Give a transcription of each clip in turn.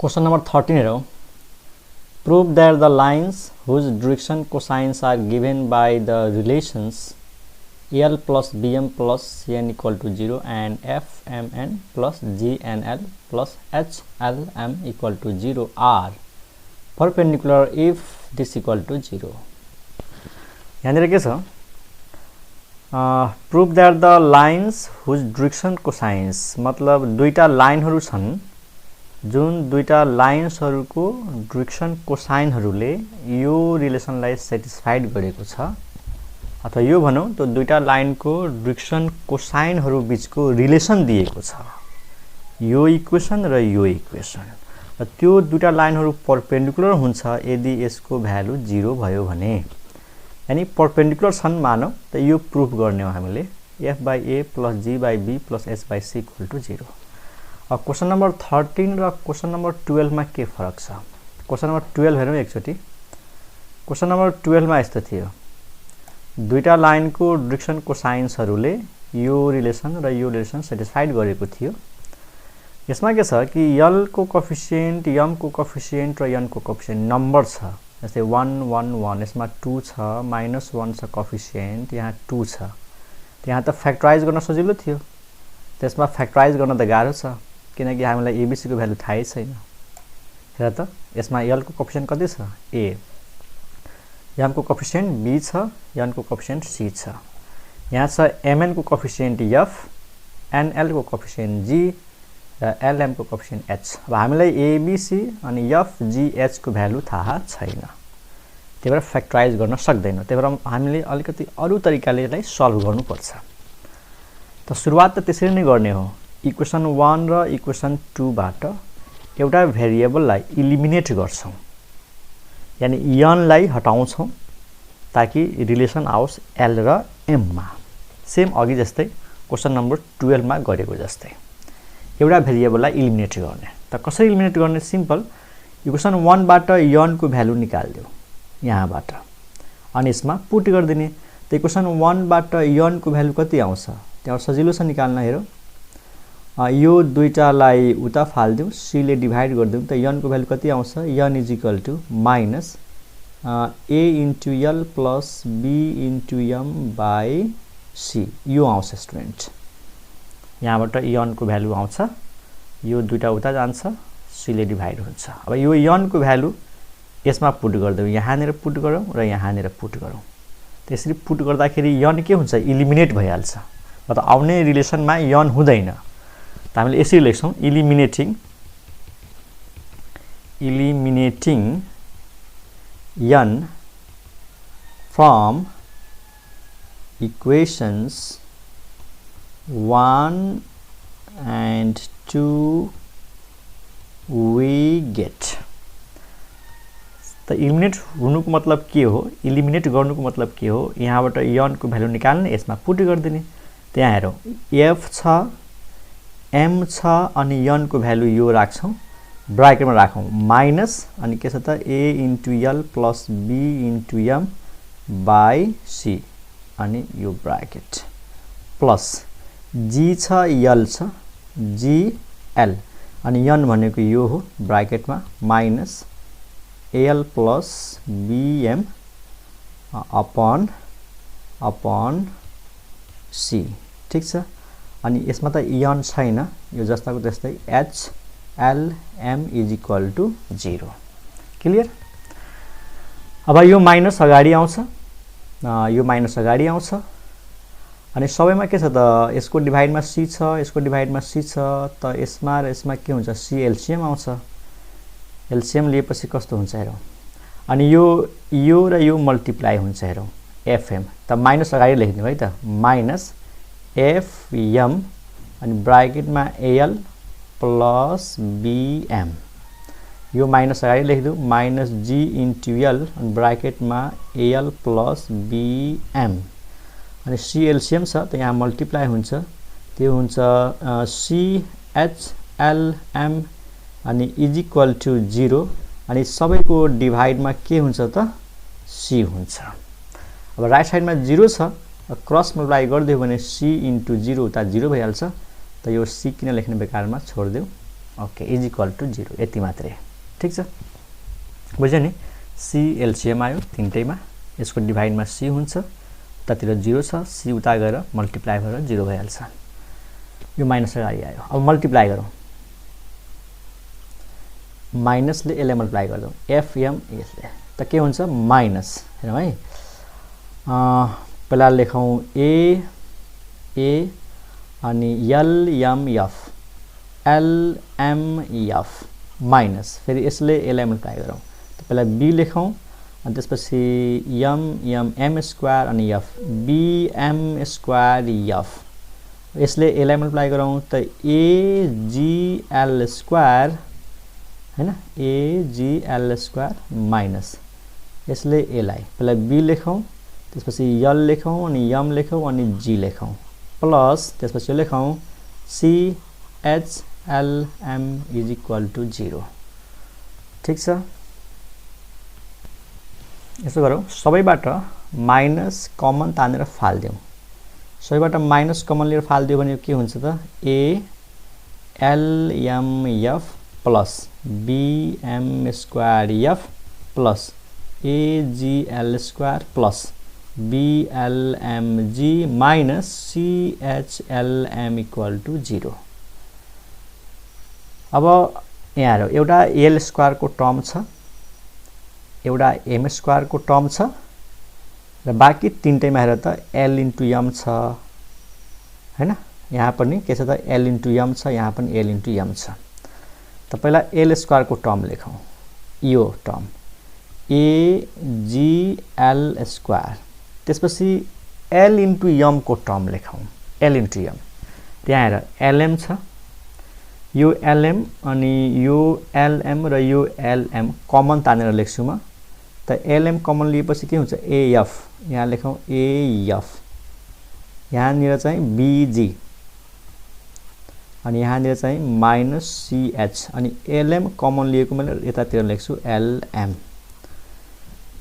Question number 13 हेरौँ. Prove that the lines whose direction cosines are given by the relations L plus Bm plus Cn equal to 0 and Fmn plus Gnl plus HLm equal to 0 are perpendicular if this equal to 0. यहाँनिर के छ? Prove that the lines whose direction cosines मतलब दुईटा लाइनहरु छन् जुन दुईटा लाइन्सहरुको direction कोसाइनहरुले यो रिलेसनलाई satisfied गरेको छ अथवा यो भनौं त दुईटा लाइनको डाइरेक्सन कोसाइनहरु बीचको रिलेसन दिएको छ. यो इक्वेसन र यो इक्वेसन र त्यो दुईटा लाइनहरु परपेन्डिकुलर हुन्छ यदि यसको भ्यालु 0 भयो भने. यानी परपेन्डिकुलर छन् मानौ त यो प्रुफ गर्ने हो हामीले f/a + g/b + h/c = 0. Question number 13 र क्वेशन नंबर 12 मा के फरक छ? क्वेशन नंबर 12 हेरौँ एकचोटी. क्वेशन नंबर 12 मा यस्तो थियो. दुईटा लाइनको डाइरेक्सन कोसाइन्सहरुले यो रिलेसन र यो रिलेसन सेटिस्फाइड गरेको थियो. यसमा के छ कि l को कोएफिसिएन्ट, m को कोएफिसिएन्ट र n को कोएफिसिएन्ट नम्बर छ. जस्तै 1 1 1 यसमा 2 छ, -1 छ कोएफिसिएन्ट, यहाँ 2 छ. त्यहाँ त फ्याक्टराइज गर्न सजिलो थियो. त्यसमा फ्याक्टराइज गर्न त गाह्रो छ किनकि हामीलाई एबीसी को भ्यालु थाहै छैन. हेर त यसमा l को कोएफिसिएन्ट कति छ? a. m को कोएफिसिएन्ट b छ, n को कोएफिसिएन्ट c छ. यहाँ छ mn को कोएफिसिएन्ट f, nl को कोएफिसिएन्ट g र lm को कोएफिसिएन्ट h. अब हामीलाई abc अनि f g h को भ्यालु थाहा छैन. त्यही भएर फ्याक्टराइज गर्न सक्दैनौं. त्यही भएर हामीले अलिकति अरु तरिकाले यसलाई सल्भ गर्नुपर्छ. त सुरुवात त त्यसरी नै गर्ने हो. इक्वेसन 1 र इक्वेसन 2 बाट एउटा भेरिएबललाई इलिमिनेट गर्छौं. यानी n लाई हटाउँछौं ताकि रिलेसन आओस् l र m मा. सेम अघि जस्तै क्वेशन नम्बर 12 मा गरेको जस्तै एउटा भेरिएबललाई इलिमिनेट गर्ने. त कसरी इलिमिनेट गर्ने? सिम्पल. इक्वेसन 1 बाट n को भ्यालु निकाल्दियौ यहाँबाट अनि यसमा पुट गर्दिने. त इक्वेसन 1 बाट n को भ्यालु कति आउँछ? त्यहाँ सजिलो छ निकाल्न. हेरौ यो दुईटालाई उता फाल्दियौ, c ले डिभाइड गर्दियौ त n को भ्यालु कति आउँछ? n = -a * l + b * m/c यो आउँछ स्टुडेन्ट. यहाँबाट n को भ्यालु आउँछ. यो दुईटा उता जान्छ, c ले डिभाइड हुन्छ. अब यो n को भ्यालु यसमा पुट गर्दियौ, यहाँनेर पुट गरौँ र यहाँनेर पुट गरौँ. त्यसरी पुट गर्दाखेरि n के हुन्छ? इलिमिनेट भइहाल्छ. मतलब आउने रिलेसनमा n हुँदैन. त हामीले यसरी लेख्छौं इलिमिनेटिङ n from equations 1 and 2 we get. त इलिमिनेट हुनुको मतलब के हो? इलिमिनेट गर्नुको मतलब के हो? यहाँबाट n को भ्यालु निकाल्ने, यसमा पुट गर्दिने. त्यहाँ हेरौं f छ, m छ अनि n को भ्यालु यो राख्छौं, ब्राकेटमा राखौं माइनस अनि के छ त a * l + b * m/c अनि यो ब्राकेट प्लस g छ, l छ, g l अनि n भनेको यो हो ब्राकेटमा minus al + bm upon c. ठीक छ. अनि यसमा त n छैन, यो जस्ताको त्यस्तै h l m = 0. क्लियर? अब यो माइनस अगाडि आउँछ, यो माइनस अगाडि आउँछ अनि सबैमा के छ त? यसको डिभाइडमा c छ, यसको डिभाइडमा c छ. त यसमा र यसमा के हुन्छ? c एलसीएम आउँछ. एलसीएम लिएपछि कस्तो हुन्छ हेरौं. अनि यो र यो मल्टिप्लाई हुन्छ हेरौं fm. त माइनस अगाडि लेख्दियौ है त. माइनस fm अनि ब्राकेटमा al + bm. यो माइनस अगाडि लेख्दियौ माइनस g * l अनि ब्राकेटमा al + bm अनि c एलसीएम छ त यहाँ मल्टिप्लाई हुन्छ. त्यो हुन्छ c h l m अनि = 0 अनि सबैको डिभाइडमा के हुन्छ त? c हुन्छ. अब राइट साइडमा 0 छ, क्रस मल्टिप्लाई गरिदियो भने c * 0 उता 0 भइहाल्छ. त यो c किन लेख्ने बेकारमा छोड्देऊ ओके इज इक्वल टु 0 यति मात्रै ठीक छ बुझ्यो नि सी एलसीएम आयो तीनटैमा यसको डिभाइडमा सी हुन्छ उतातिर 0 छ सी उता गएर मल्टिप्लाई गरेर 0 भइहाल्छ यो माइनस अगाडि आयो अब मल्टिप्लाई गरौँ माइनसले यसले मल्टिप्लाई गर्छौँ एफएम यसले त के हुन्छ माइनस हेरौँ है पहिला लेखौँ ए अनि एलएमएफ एलएमएफ माइनस फेरि यसले यसलाई मल्टिप्लाई गरौँ त पहिला बी लेखौँ अनि त्यसपछि एम स्क्वायर अनि एफ बीएम स्क्वायर एफ यसले यसलाई मल्टिप्लाई गरौँ त एजीएल स्क्वायर हैन एजीएल स्क्वायर माइनस यसले यसलाई पहिला बी लेखौँ त्यसपछि यल लेखौँ अनि एम लेखौँ अनि जी लेखौँ प्लस त्यसपछि लेखौँ CHLM इज इक्वल टु 0 ठीक छ यसो गरौँ सबैबाट माइनस कमन तानेर फाल्दियौँ सबैबाट माइनस कमन लिएर फाल्दियो भने के हुन्छ त ALMF plus BM square F plus AGL square plus BLMG minus CHLM equal to 0 अब यहाँ हेरौँ एउटा एल स्क्वायरको टर्म छ एउटा एम स्क्वायरको टर्म छ र बाँकी तीनटैमा हेर त एल इन्टु एम छ हैन यहाँ पनि के छ त एल इन्टु एम छ यहाँ पनि एल इन्टु एम छ त पहिला एल स्क्वायरको टर्म लेखौँ यो टर्म एजीएल स्क्वायर त्यसपछि एल इन्टु एम को टर्म लेखौँ एल इन्टु एम त्यहाँ हेर एलएम छ यो एलएम अनि यो एलएम र यो एलएम कमन तानेर लेख्छु म त एलएम कमन लिएपछि के हुन्छ एएफ यहाँ लेखौँ एएफ यहाँनिर चाहिँ बीजी अनि यहाँनिर चाहिँ माइनस सीएच अनि एलएम कमन लिएको मैले यतातिर लेख्छु एलएम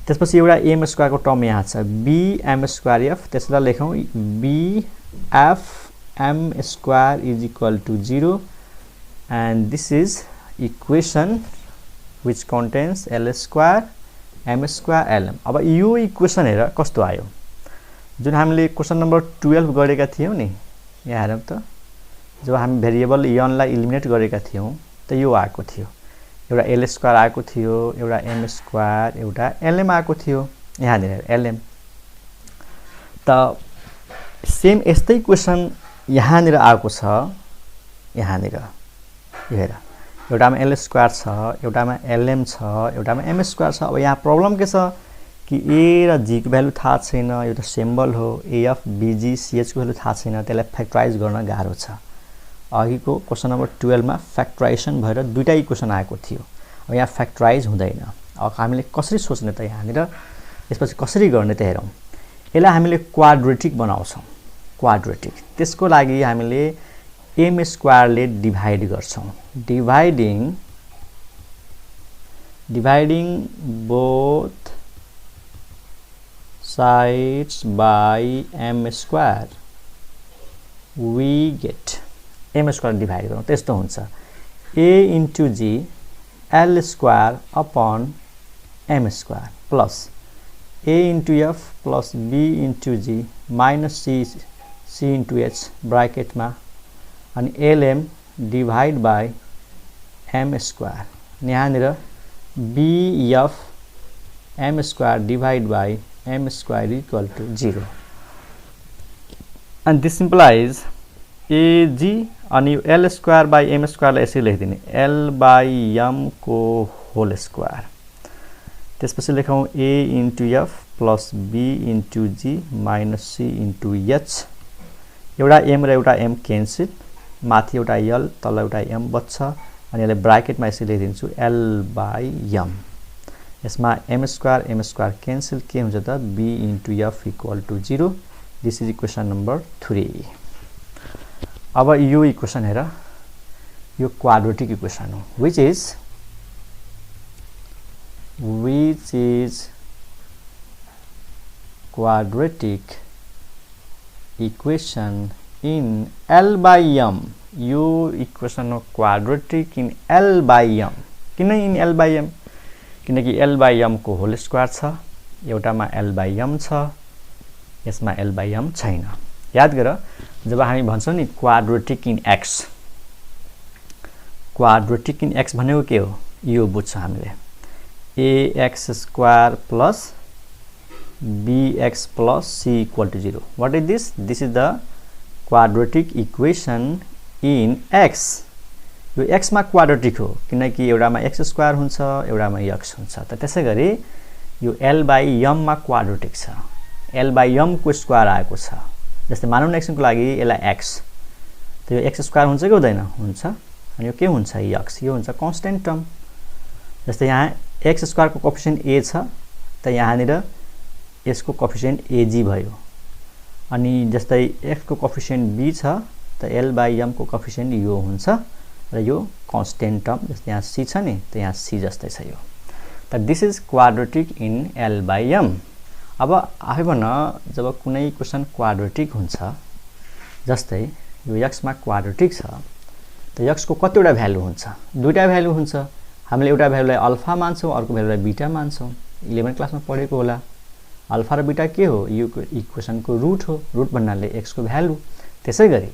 त्यसपछि एउटा एम स्क्वायरको टर्म यहाँ छ बीएम स्क्वायर एफ त्यसलाई लेखौँ BFM square is equal to 0 and this is equation which contains L square M square LM अब यो इक्वेसन हेर कस्तो आयो जुन हामीले क्वेशन नम्बर 12 गरेका थियौं नि यहाँ हेरौँ त जब हामी भेरिएबल n लाई इलिमिनेट गरेका थियौं त यो आएको थियो एउटा L स्क्वायर आएको थियो एउटा M स्क्वायर एउटा LM आएको थियो यहाँ हेर LM त सेम यस्तै क्वेशन यहाँ निर आएको छ यहाँ निर हेर एउटामा एल स्क्वायर छ एउटामा एलएम छ एउटामा एम स्क्वायर छ अब यहाँ प्रब्लम के छ कि ए र जी को भ्यालु थाहा छैन यो त सिम्बल हो एएफ बीजी सीएच को भ्यालु थाहा छैन त्यसलाई फ्याक्टराइज गर्न गाह्रो छ अघिको क्वेशन नम्बर 12 मा फ्याक्टराइजेसन भएर दुईटा इक्वेसन आएको थियो अब यहाँ फ्याक्टराइज हुँदैन अब हामीले कसरी सोच्ने त यहाँ निर यसपछि कसरी गर्ने त हेरौं यसलाई हामीले क्वाड्रेटिक बनाउँछौं क्वाड्रेटिक त्यसको लागि हामीले m स्क्वायर ले डिवाइड गर्छौं dividing both sides by m square we get m square divide गरौँ त्यस्तो हुन्छ a into g l square upon m square plus a into f plus b into g minus c into h bracket मा अनि lm divide by m square यहाँ निर bf m square divide by m square equal to 0 and this implies ag अनि l square by m square लाई यसरी लेखिदिने l by m को whole square त्यसपछि लेखौं a into f plus b into g minus c into h एउटा m र एउटा m क्यान्सल माथि एउटा l तल एउटा m बच्छ अनि यसले ब्र्याकेटमा यसरी लेखिदिन्छु l बाइ m यसमा m स्क्वायर क्यान्सल के हुन्छ त b into f equal to 0 this is equation number 3 अब यो इक्वेसन हेर यो क्वाड्रेटिक इक्वेसन हो which is quadratic equation in L by M यो इक्वेसन हो quadratic in L by m। किन इन L by m? किनकि L by m को होल स्क्वायर छ, एउटामा L by m छ, यसमा L by m छैन। याद गर, जब हामी भन्छौं नि quadratic in x, quadratic in x भनेको के हो? यो बुझ्छ हामीले, ax square plus bx plus c equal to 0. What is this? This is the quadratic equation in x. यो x मा क्वाड्रेटिक हो किनकि एउटामा x स्क्वायर हुन्छ, एउटामा x हुन्छ। त त्यसैगरी यो L by m मा क्वाड्रेटिक छ, L by m को स्क्वायर आएको छ। जस्तै मानौँ न एक्सनको लागि यसलाई x, त यो x स्क्वायर हुन्छ कि हुँदैन? हुन्छ। अनि यो के हुन्छ? x। यो हुन्छ कन्स्टेन्ट टर्म। जस्तै यहाँ x स्क्वायर को कोएफिसिएन्ट a छ, त यहाँनिर यसको कोएफिसिएन्ट ag भयो। अनि जस्तै f को कोएफिसिएन्ट b छ, त L by m को कोएफिसिएन्ट यो हुन्छ र यो कन्स्टेन्ट टर्म। जस्तै यहाँ c छ नि, त यहाँ c जस्तै छ यो। त this is quadratic in L by m। अब आफै भन, जब कुनै इक्वेसन क्वाड्रेटिक हुन्छ, जस्तै यो x मा क्वाड्रेटिक छ, त x को कतिवटा भ्यालु हुन्छ? दुईटा भ्यालु हुन्छ। हामीले एउटा भ्यालुलाई अल्फा मान्छौं, अर्को भ्यालुलाई बीटा मान्छौं। 11 क्लासमा पढेको होला। अल्फा र बीटा के हो? यो इक्वेसनको रुट हो। रुट भन्नाले x को भ्यालु। त्यसैगरी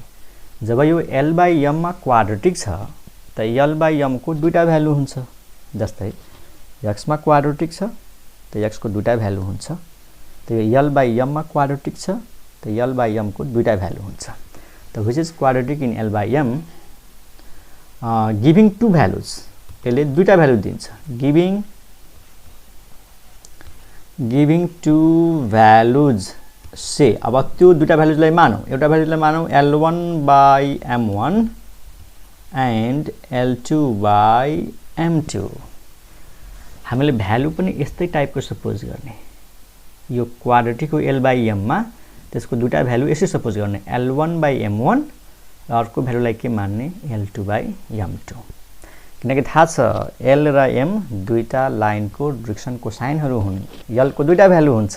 जब यो L by m मा क्वाड्रेटिक छ, त L by m को दुईटा भ्यालु हुन्छ। जस्तै x मा क्वाड्रेटिक छ, त x को दुईटा भ्यालु हुन्छ। त यो L by m मा क्वाड्रेटिक छ, त L by m को दुईटा भ्यालु हुन्छ। त which is quadratic in L by m giving two values. यसले दुईटा भ्यालु दिन्छ। गिभिङ टु भ्यालुज से। अब त्यो दुईटा भ्यालुजलाई मानौं, एउटा भ्यालुजलाई मानौं L1 by m1 and L2 by m2। हामीले भ्यालु पनि यस्तै टाइपको सपोज गर्ने। यो क्वाड्रेटिक हो L by m मा, त्यसको दुईटा भ्यालु यसै सपोज गर्ने, L1 by m1 र अर्को भ्यालुलाई के मान्ने? L2 by m2। किनकि थाहा छ L र m दुईटा लाइनको डिरेक्सन कोसाइनहरु हुन्। L को दुईटा भ्यालु हुन्छ,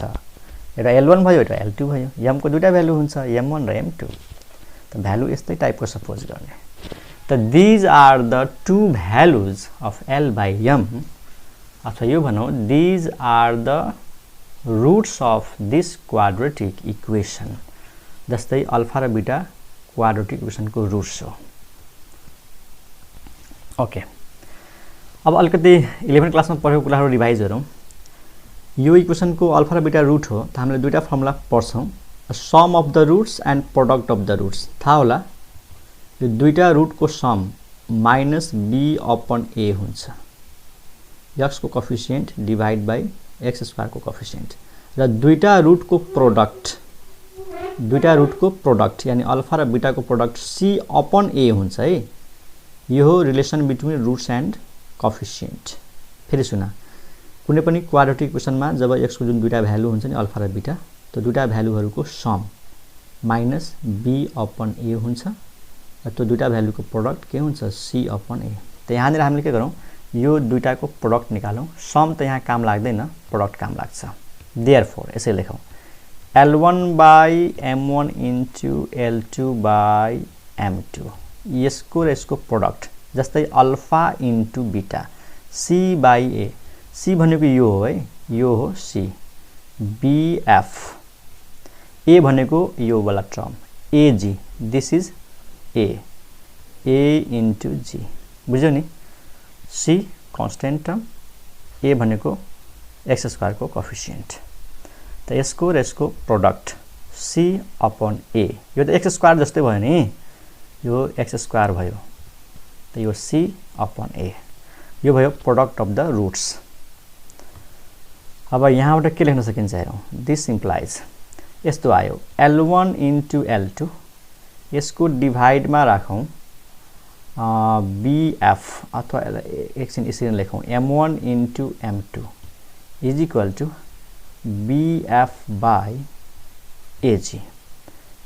एउटा L1 भयो, एउटा L2 भयो। m को दुईटा भ्यालु हुन्छ, m1 र m2। त भ्यालु यस्तै टाइपको सपोज गर्ने। त these are the two values of L by m, अथवा यो भनौं these are the roots of this quadratic equation। जस्तै अल्फा र बीटा क्वाड्रेटिक इक्वेसनको रुट्स हो। ओके, अब अलिकति 11 क्लासमा पढेको कुराहरु रिभाइज गरौँ। यो इक्वेसनको अल्फा र बीटा रुट हो, त हामीले दुईटा फर्मुला पढ्छौं, sum of the roots and product of the roots. थाहा होला, यो दुईटा रुटको sum minus b upon a हुन्छ। x को coefficient divide by x square को कोएफिसिएन्ट र दुईटा रुटको प्रोडक्ट यानी अल्फा र बीटा को प्रोडक्ट c अपन a हुन्छ है। यो हो relation between roots and coefficient. फेरि सुन, कुनै पनि क्वाड्रेटिक इक्वेसनमा जब x को जुन दुईटा भ्यालु हुन्छ नि अल्फा र बीटा, त्यो दुईटा भ्यालुहरुको sum minus b upon a हुन्छ र त्यो दुईटा भ्यालुको प्रोडक्ट के हुन्छ? c upon a। त यहाँनिर हामीले के गरौँ? यो दुईटाको प्रोडक्ट निकालौं। सम त यहाँ काम लाग्दैन, प्रोडक्ट काम लाग्छ। देयरफोर यसै लेखौं, L1 by m1 into L2 by m2। यसको र यसको प्रोडक्ट जस्तै alpha into beta, c by a। c भनेको यो हो है, यो हो c। bf, a भनेको यो वाला term ag, this is a into g। बुझ्यौ नि? c कन्स्टेन्ट टर्म, a भनेको x स्क्वायर को कोएफिसिएन्ट। त यसको र यसको प्रोडक्ट c अपन a। यो त x स्क्वायर जस्तै भयो नि, यो x स्क्वायर भयो, त यो c अपन a। यो भयो प्रोडक्ट अफ द रुट्स। अब यहाँबाट के लेख्न सकिन्छ हेरौँ, दिस इम्प्लाइज यस्तो आयो L1 इन्टु L2, यसको डिभाइडमा राखौं bf अथवा एकछिन यसरी लेखौं m1 into m2 is equal to bf by ag।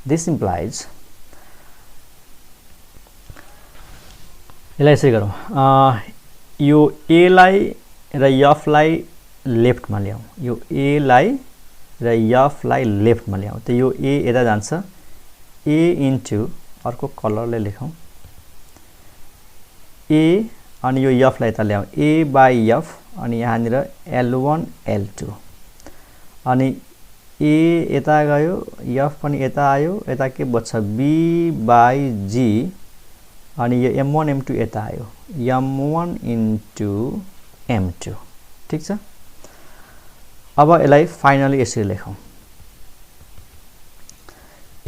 This implies, यसलाई यसै गरौँ, यो a लाई र f लाई लेफ्टमा ल्याऊ, यो a लाई र f लाई लेफ्टमा ल्याऊ। त यो a यता जान्छ, a इन्टु अर्को कलरले लेखौं ए अनि यो एफ लाई यता ल्याउँ ए बाई एफ अनि यहाँनिर L1 L2 अनि ए यता गयो एफ पनि यता आयो यता के बच्छ B बाई G अनि यो M1 M2 यता आयो M1 into M2 ठीक छ अब यसलाई फाइनली यसरी लेखौं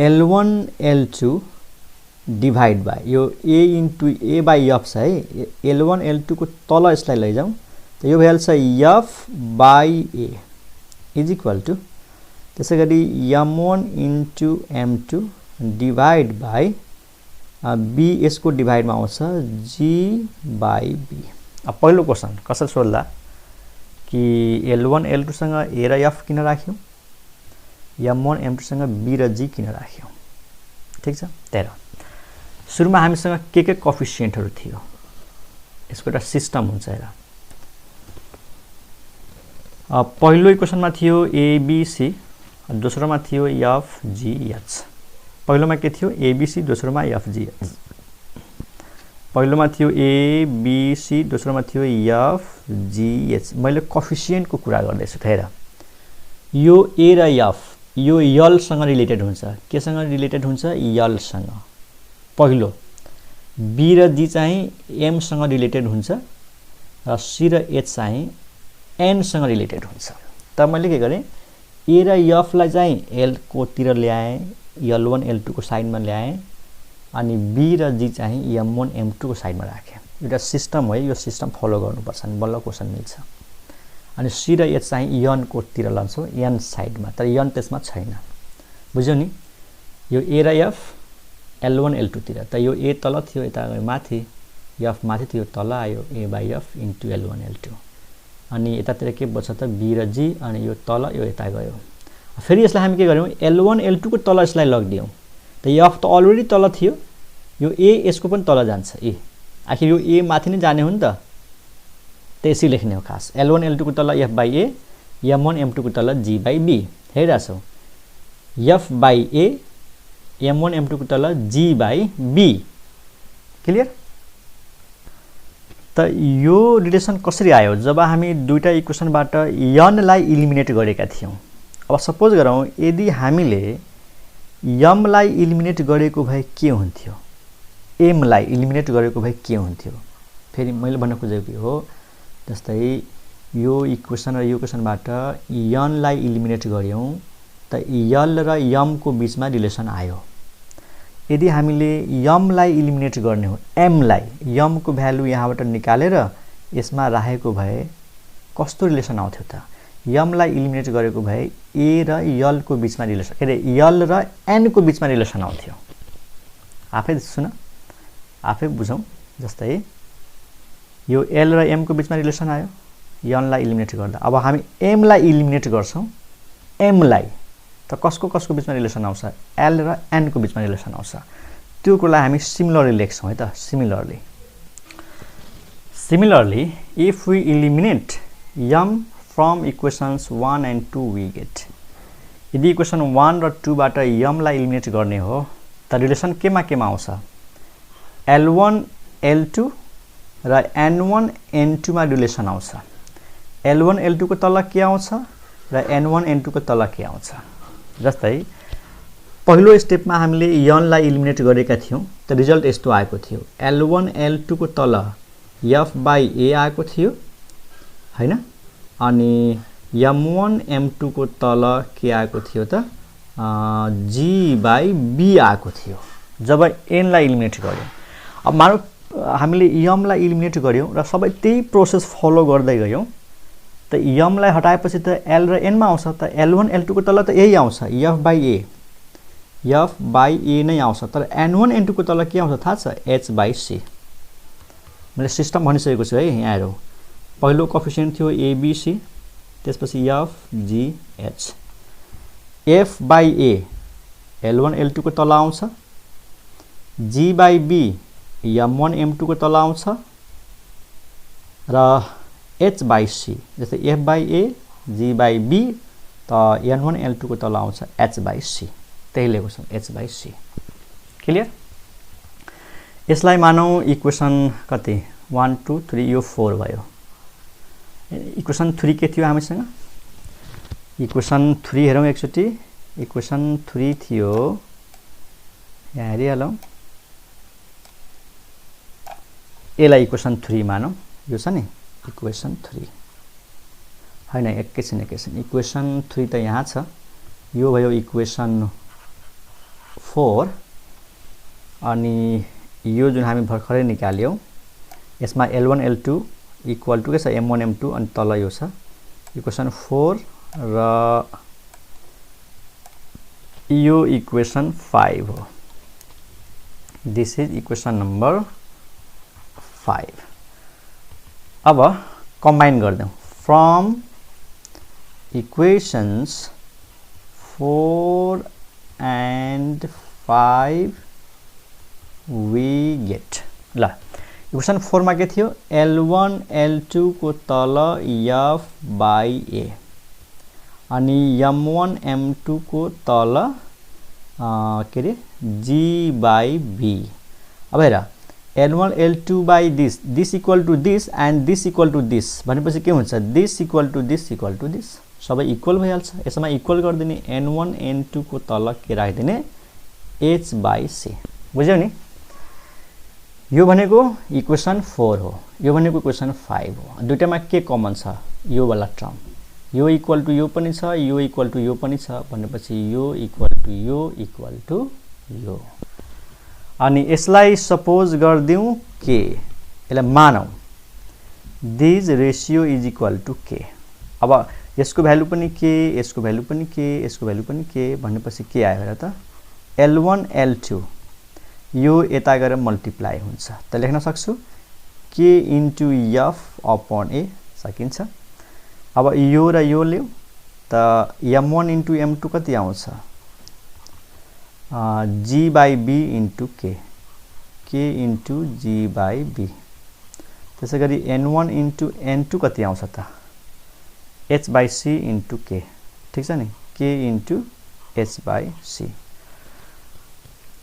L1 L2 डिभाइड बाई यो A into A by F छ है L1 L2 को तल यसलाई लैजाउँ त यो भइहाल्छ F by A is equal to त्यसैगरी M1 into M2 divide by B यसको डिभाइडमा आउँछ G बाई B अब पहिलो क्वेशन कसरी सोध्ला कि L1 L2 सँग A र F किन राख्यौं M1 M2 सँग B र G किन राख्यौं ठीक छ 13 सुरुमा हामीसँग के कोएफिसिएन्टहरु थियो यसको एउटा सिस्टम हुन्छ हेर पहिलो इक्वेसनमा थियो ABC दोस्रोमा थियो FGH पहिलोमा के थियो ABC दोस्रोमा FGH पहिलोमा थियो ABC दोस्रोमा थियो FGH मैले कोएफिसिएन्टको कुरा गर्दै छु हेर यो A र F यो L सँग रिलेटेड हुन्छ के सँग रिलेटेड हुन्छ L सँग पहिलो B र G चाहिँ M सँग रिलेटेड हुन्छ र C र H चाहिँ N सँग रिलेटेड हुन्छ त मैले के गरे A र F लाई चाहिँ L को तिर ल्याए L1 L2 को साइडमा ल्याए अनि B र G चाहिँ M1 M2 को साइडमा राखे एउटा सिस्टम हो यो सिस्टम फलो गर्नुपर्छ अनि बल्ल क्वेशन मिल्छ अनि C र H चाहिँ N को तिर लान्छौ N साइडमा तर N त्यसमा छैन बुझ्यौ नि यो A र F L1 L2 तिर त यो A तल थियो यता माथि F माथि थियो तल आयो A by F into L1 L2 अनि यतातिर के बच्छ त B र G अनि यो तल यो यता गयो फेरि यसलाई हामी के गर्यौं L1 L2 को तल यसलाई लगिदियौं त F त अलरेडी तल थियो यो A यसको पनि तल जान्छ ए आखिर यो A माथि नै जाने हो नि त त्यसै लेख्ने हो खास L1 L2 को तल F by A M1 M2 को तल G by B हेरिराछौ F by A M1 M2 को तल G बाई B क्लियर त यो रिलेसन कसरी आयो जब हामी दुईटा इक्वेसनबाट n लाई इलिमिनेट गरेका थियौं अब सपोज गरौँ यदि हामीले m लाई इलिमिनेट गरेको भए के हुन्थ्यो m लाई इलिमिनेट गरेको भए के हुन्थ्यो फेरि मैले भन्न खोजेको हो जस्तै यो इक्वेसन र यो इक्वेसनबाट n लाई इलिमिनेट गर्यौं त l र m को बीचमा रिलेसन आयो यदि हामीले m लाई इलिमिनेट गर्ने हो m लाई m को भ्यालु यहाँबाट निकालेर यसमा राखेको भए कस्तो रिलेसन आउँथ्यो त m लाई इलिमिनेट गरेको भए a र l को बीचमा रिलेसन के रे l र n को बीचमा रिलेसन आउँथ्यो आफै सुन आफै बुझौं जस्तै यो l र m को बीचमा रिलेसन आयो n लाई इलिमिनेट गर्दा अब हामी m लाई इलिमिनेट गर्छौं m लाई त कसको बीचमा रिलेसन आउँछ l र n को बीचमा रिलेसन आउँछ त्यो कुरालाई हामी सिमिलरली लेख्छौं है त similarly if we eliminate m from equations 1 and 2 we get यदि इक्वेसन 1 र 2 बाट m लाई इलिमिनेट गर्ने हो त रिलेसन केमा आउँछ L1 L2 र N1 N2 मा रिलेसन आउँछ L1 L2 को तल के आउँछ र N1 N2 को तल के आउँछ जस्तै पहिलो स्टेपमा हामीले n लाई इलिमिनेट गरेका थियौं त रिजल्ट यस्तो आएको थियो L1 L2 को तल F बाई A आएको थियो हैन अनि M1 M2 को तल के आएको थियो त G बाई B आएको थियो जब n लाई इलिमिनेट गर्यौं अब मानौ हामीले m लाई इलिमिनेट गर्यौं र सबै त्यही प्रोसेस फलो गर्दै गयौं त m लाई हटाएपछि त l र n मा आउँछ त L1 L2 को तल त यही आउँछ F बाई A नै आउँछ तर N1 N2 को तल के आउँछ थाहा छ H बाई C मैले सिस्टम भनिसकेको छु है यहाँ हेरौ पहिलो कोएफिसिएन्ट थियो ABC त्यसपछि FGH F by A L1 L2 को तल आउँछ G by B M1 M2 को तल आउँछ र H बाई C जस्तै F by A G by B त N1 L2 को तल आउँछ H बाई C त्यही लेखेको छौं H बाई C क्लियर यसलाई मानौ इक्वेसन कति 1 2 3 यो 4 भयो। इक्वेसन 3 के थियो हामीसँग? इक्वेसन 3 हेरौँ एकचोटि। इक्वेसन 3 थियो, यहाँ हेरिहालौँ। यसलाई इक्वेसन 3 मानौँ, यो छ नि इक्वेसन 3 हैन, एकैछिन इक्वेसन 3 त यहाँ छ, यो भयो इक्वेसन 4 अनि यो जुन हामी भर्खरै निकाल्यौं यसमा L1 L2 इक्वल टु के छ M1 M2 अनि तल यो छ इक्वेसन 4 र यो इक्वेसन 5 हो। This is equation number 5। अब कम्बाइन गर्दैं from equations 4 and 5 we get ल इक्वेसन 4 मा के थियो L1 L2 को तल F by A अनि M1 M2 को तल के रे G by B। अब हेर L1 L2 by this equal to this and this equal to this भनेपछि के हुन्छ this equal to this सबै इक्वल भइहाल्छ। यसमा इक्वल गर्दिने N1 N2 को तल के राख्दिने H by C। बुझ्यौ नि? यो भनेको इक्वेसन 4 हो, यो भनेको इक्वेसन 5 हो। दुईटामा के कमन छ? यो वाला टर्म, यो इक्वल टु यो पनि छ, यो इक्वल टु यो पनि छ भनेपछि यो इक्वल टु यो इक्वल टु यो। अनि यसलाई सपोज गर्दियौ के, यसलाई मानौ this ratio is equal to K. अब यसको भ्यालु पनि के, यसको भ्यालु पनि के, यसको भ्यालु पनि के भनेपछि के आयो हेर त L1 L2 यो यता गएर मल्टिप्लाई हुन्छ त लेख्न सक्छु k into F upon A सकिन्छ। अब यो र यो ल्याउ त M1 इन्टु M2 कति आउँछ G by B into K into G by B। त्यसैगरी N1 इन्टु N2 कति आउँछ त H by C into K। ठीक छ नि, K into H by C।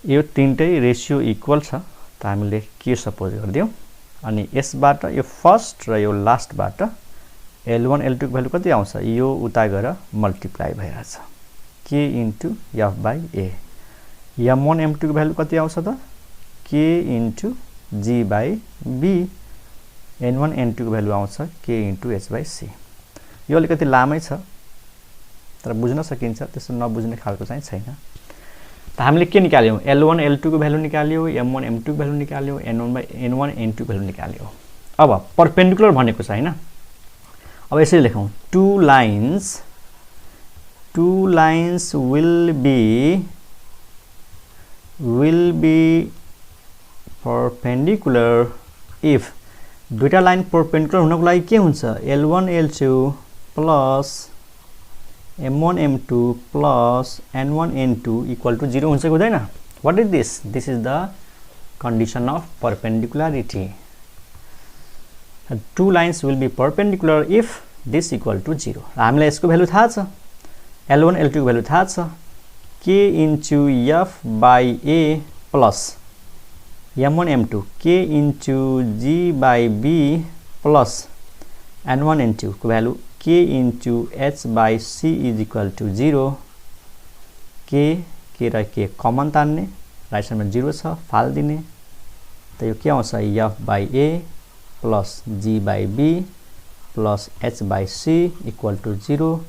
यो तीनटै रेशियो इक्वल छ त हामीले के सपोज गर्दियौ अनि यसबाट यो फर्स्ट र यो लास्टबाट L1 L2 को भ्यालु कति आउँछ यो उता गएर मल्टिप्लाई भइराछ K into F by A। M1 M2 को भ्यालु कति आउँछ त K into G by B। N1 N2 को भ्यालु आउँछ K into H by C। यो अलिकति लामै छ तर बुझ्न सकिन्छ, त्यसो नबुझ्ने खालको चाहिँ छैन। त हामीले के निकाल्यौ L1 L2 को भ्यालु निकाल्यौ, M1 M2 को भ्यालु निकाल्यौ, N1 N2 को भ्यालु निकाल्यौ। अब परपेंडिकुलर भनेको छ हैन। अब यसरी लेखौं two lines will be perpendicular if दुईटा लाइन परपेंडिकुलर हुनको लागि के हुन्छ L1 L2 plus M1 M2 plus N1 N2 equal to 0 हुन्छ कि हुँदैन? What is this? This is the condition of perpendicularity. Two lines will be perpendicular if this equal to 0. हामीलाई यसको भ्यालु थाहा छ, L1 L2 को value थाहा छ, K into F by A plus M1 M2 K into G by B plus N1 N2 को value K into H by C is equal to 0। K र K common तान्ने, right साइडमा 0 छ फाल्दिने त यो के आउँछ F by A plus G by B plus H by C equal to 0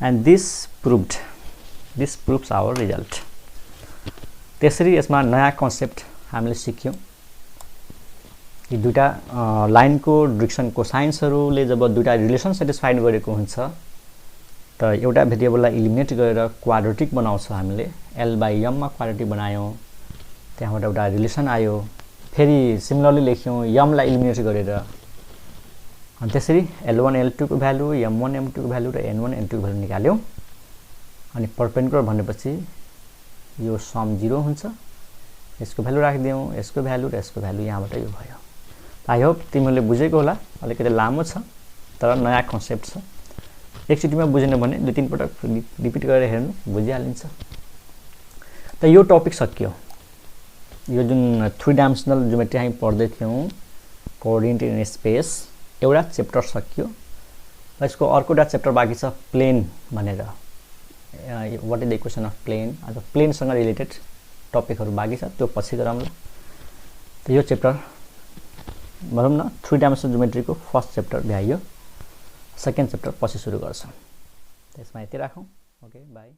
and this proves our result। त्यसरी यसमा नयाँ कन्सेप्ट हामीले सिक्यौं। यी दुईटा लाइनको डिरेक्सन कोसाइन्सहरुले जब दुईटा रिलेसन सेटिस्फाइड गरेको हुन्छ त एउटा भेरिएबललाई इलिमिनेट गरेर क्वाड्रेटिक बनाउँछ हामीले। L by M मा क्वाड्रेटिक बनायौं, त्यहाँबाट एउटा रिलेसन आयो, फेरि सिमिलरली लेख्यौं M लाई इलिमिनेट गरेर। अनि त्यसरी L1 L2 को भ्यालु, M1 M2 को भ्यालु र N1 N2 को भ्यालु निकाल्यौं। अनि परपेंडिकुलर भनेपछि यो सम 0 हुन्छ, यसको भ्यालु राख्दियौं, यसको भ्यालु र यसको भ्यालु यहाँबाट यो भयो। आई होप तिमीहरूले बुझेको होला, अलिकति लामो छ तर नयाँ कन्सेप्ट छ। एकचोटीमा बुझेन भने दुई तीन पटक रिपिट गरेर हेर्नु बुझिहालिन्छ। त यो टपिक सकियो। यो जुन 3 डाइमेन्सनल ज्योमेट्री हामी पढ्दै थियौं कोअर्डिनेट इन स्पेस एउटा च्याप्टर सकियो। र यसको अर्को एउटा च्याप्टर बाँकी छ प्लेन भनेर, what is the equation of plane, आज प्लेनसँग रिलेटेड टपिकहरू बाँकी छ, त्यो पछि गरौँला। त यो च्याप्टर भनौँ न 3 डाइमेन्सनल ज्योमेट्रीको फर्स्ट च्याप्टर भ्याइयो, सेकेन्ड च्याप्टर पछि सुरु गर्छौँ। त्यसमा यति राखौँ। Okay by.